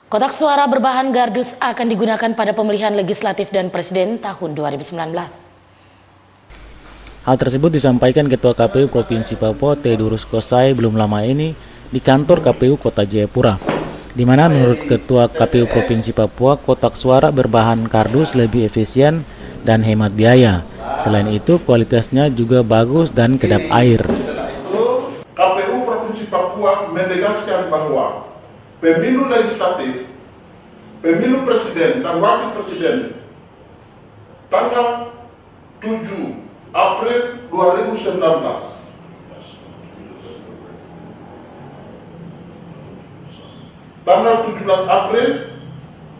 Kotak suara berbahan kardus akan digunakan pada pemilihan legislatif dan presiden tahun 2019. Hal tersebut disampaikan Ketua KPU Provinsi Papua Tedurus Kosai belum lama ini di kantor KPU Kota Jayapura, di mana menurut Ketua KPU Provinsi Papua, kotak suara berbahan kardus lebih efisien dan hemat biaya. Selain itu, kualitasnya juga bagus dan kedap air. KPU Provinsi Papua menegaskan bahwa pemilu legislatif, pemilu presiden dan wakil presiden tanggal 7 April 2019 tanggal 17 April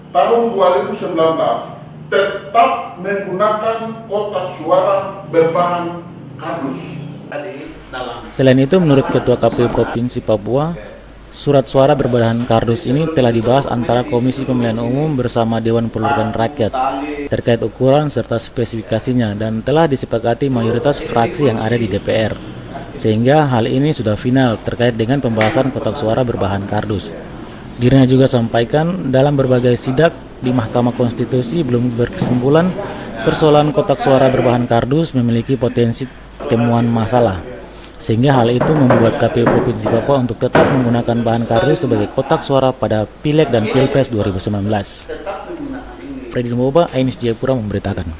tahun 2019 tetap menggunakan kotak suara berbahan kardus. Selain itu, menurut Ketua KPU Provinsi Papua, surat suara berbahan kardus ini telah dibahas antara Komisi Pemilihan Umum bersama Dewan Perwakilan Rakyat terkait ukuran serta spesifikasinya dan telah disepakati mayoritas fraksi yang ada di DPR. Sehingga hal ini sudah final terkait dengan pembahasan kotak suara berbahan kardus. Dirinya juga sampaikan dalam berbagai sidak di Mahkamah Konstitusi belum berkesimpulan persoalan kotak suara berbahan kardus memiliki potensi temuan masalah. Sehingga hal itu membuat KPU Provinsi Papua untuk tetap menggunakan bahan kardus sebagai kotak suara pada Pileg dan Pilpres 2019. Freddy Moba, Ainis Jayapura memberitakan.